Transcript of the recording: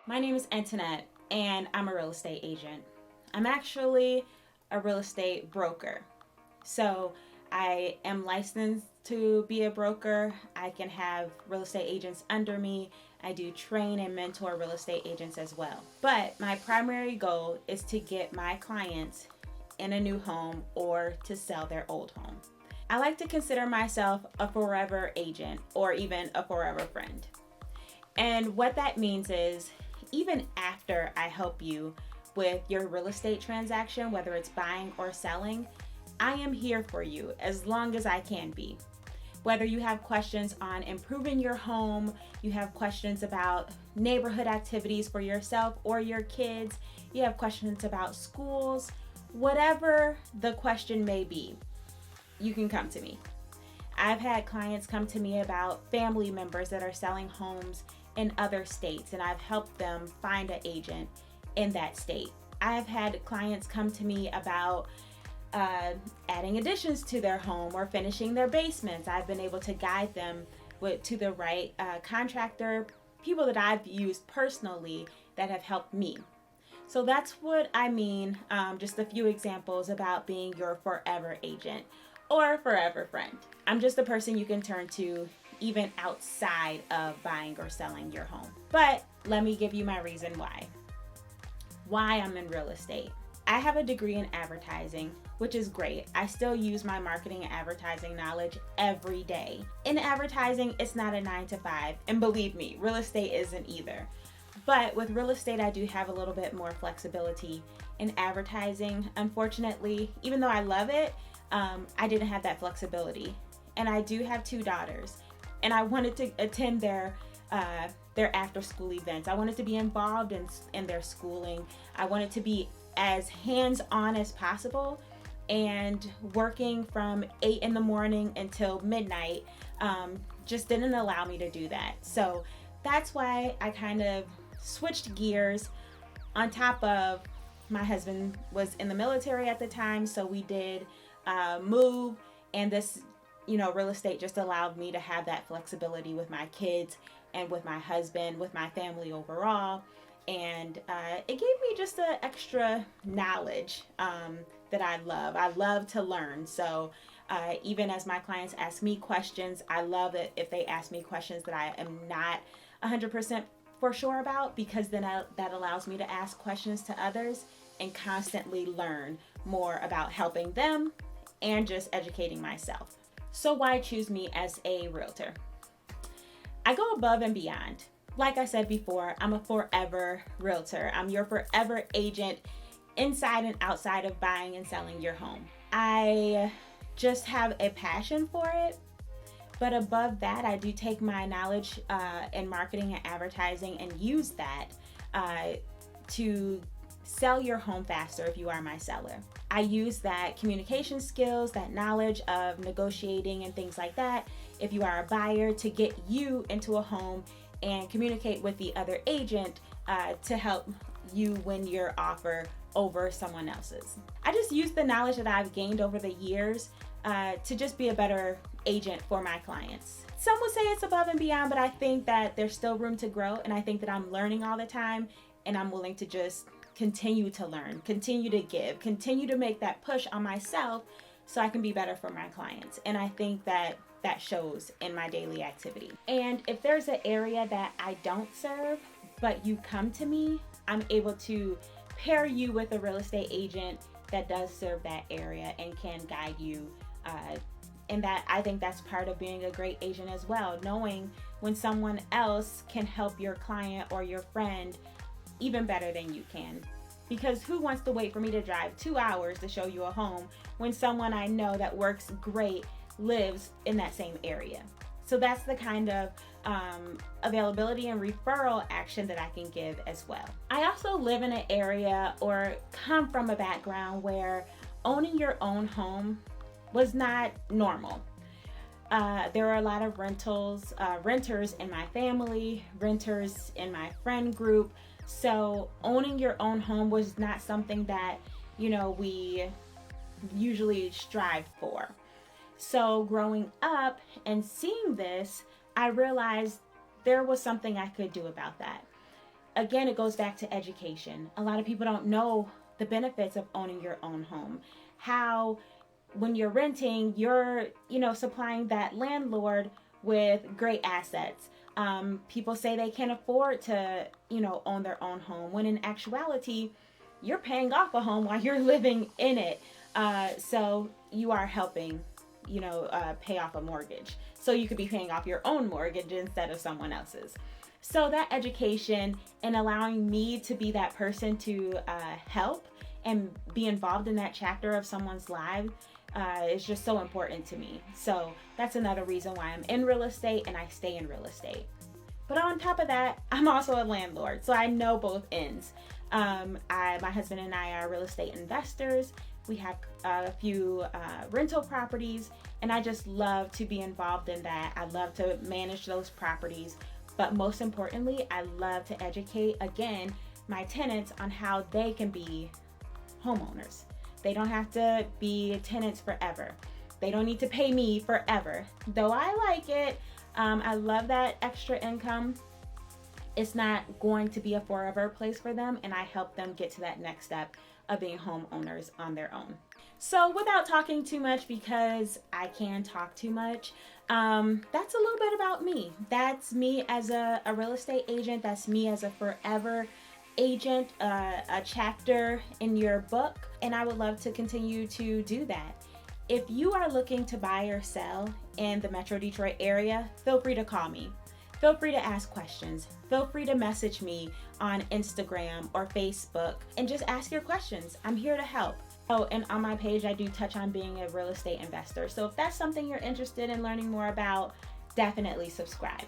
My name is Antoinette, and I'm a real estate agent. I'm actually a real estate broker. So I am licensed to be a broker. I can have real estate agents under me. I do train and mentor real estate agents as well. But my primary goal is to get my clients in a new home or to sell their old home. I like to consider myself a forever agent or even a forever friend. And what that means is, even after I help you with your real estate transaction, whether it's buying or selling, I am here for you as long as I can be. Whether you have questions on improving your home, you have questions about neighborhood activities for yourself or your kids, you have questions about schools, whatever the question may be, you can come to me. I've had clients come to me about family members that are selling homes in other states, and I've helped them find an agent in that state. I've had clients come to me about adding additions to their home or finishing their basements. I've been able to guide them to the right contractor, people that I've used personally that have helped me. So that's what I mean, just a few examples about being your forever agent or forever friend. I'm just the person you can turn to even outside of buying or selling your home. But let me give you my reason why I'm in real estate. I have a degree in advertising, which is great. I still use my marketing and advertising knowledge every day. In advertising, it's not a 9 to 5, and believe me, real estate isn't either. But with real estate, I do have a little bit more flexibility. In advertising, unfortunately, even though I love it, I didn't have that flexibility. And I do have 2 daughters, and I wanted to attend their after school events. I wanted to be involved in their schooling. I wanted to be as hands-on as possible, and working from 8 in the morning until midnight just didn't allow me to do that. So that's why I kind of switched gears. On top of, my husband was in the military at the time, so we did move, and this real estate just allowed me to have that flexibility with my kids and with my husband, with my family overall. And it gave me just an extra knowledge that I love. I love to learn. So even as my clients ask me questions, I love it if they ask me questions that I am not 100% for sure about, because then that allows me to ask questions to others and constantly learn more about helping them and just educating myself. So why choose me as a realtor? I go above and beyond. Like I said before, I'm a forever realtor. I'm your forever agent inside and outside of buying and selling your home. I just have a passion for it. But above that, I do take my knowledge in marketing and advertising and use that to sell your home faster if you are my seller. I use that communication skills, that knowledge of negotiating and things like that, if you are a buyer, to get you into a home and communicate with the other agent to help you win your offer over someone else's. I just use the knowledge that I've gained over the years to just be a better agent for my clients. Some would say it's above and beyond, but I think that there's still room to grow, and I think that I'm learning all the time, and I'm willing to just continue to learn, continue to give, continue to make that push on myself so I can be better for my clients. And I think that shows in my daily activity. And if there's an area that I don't serve, but you come to me, I'm able to pair you with a real estate agent that does serve that area and can guide you. And that, I think that's part of being a great agent as well, knowing when someone else can help your client or your friend even better than you can. Because who wants to wait for me to drive 2 hours to show you a home when someone I know that works great lives in that same area? So that's the kind of availability and referral action that I can give as well. I also live in an area or come from a background where owning your own home was not normal. There are a lot of renters in my family, renters in my friend group. So owning your own home was not something that, we usually strive for. So growing up and seeing this, I realized there was something I could do about that. again, it goes back to education. A lot of people don't know the benefits of owning your own home. How when you're renting, you're, supplying that landlord with great assets. People say they can't afford to, own their own home, when in actuality, you're paying off a home while you're living in it. So you are helping, pay off a mortgage. So you could be paying off your own mortgage instead of someone else's. So that education and allowing me to be that person to help and be involved in that chapter of someone's life is just so important to me. So that's another reason why I'm in real estate and I stay in real estate. But on top of that, I'm also a landlord, so I know both ends. My husband and I are real estate investors. We have a few rental properties, and I just love to be involved in that. I love to manage those properties, but most importantly, I love to educate, again, my tenants on how they can be homeowners. They don't have to be tenants forever. They don't need to pay me forever. Though I like it, I love that extra income. It's not going to be a forever place for them, and I help them get to that next step of being homeowners on their own. So without talking too much, because I can talk too much, that's a little bit about me. That's me as a real estate agent. That's me as a forever agent, a chapter in your book, and I would love to continue to do that. If you are looking to buy or sell in the Metro Detroit area, feel free to call me. Feel free to ask questions. Feel free to message me on Instagram or Facebook and just ask your questions. I'm here to help. Oh, and on my page, I do touch on being a real estate investor. So if that's something you're interested in learning more about, definitely subscribe.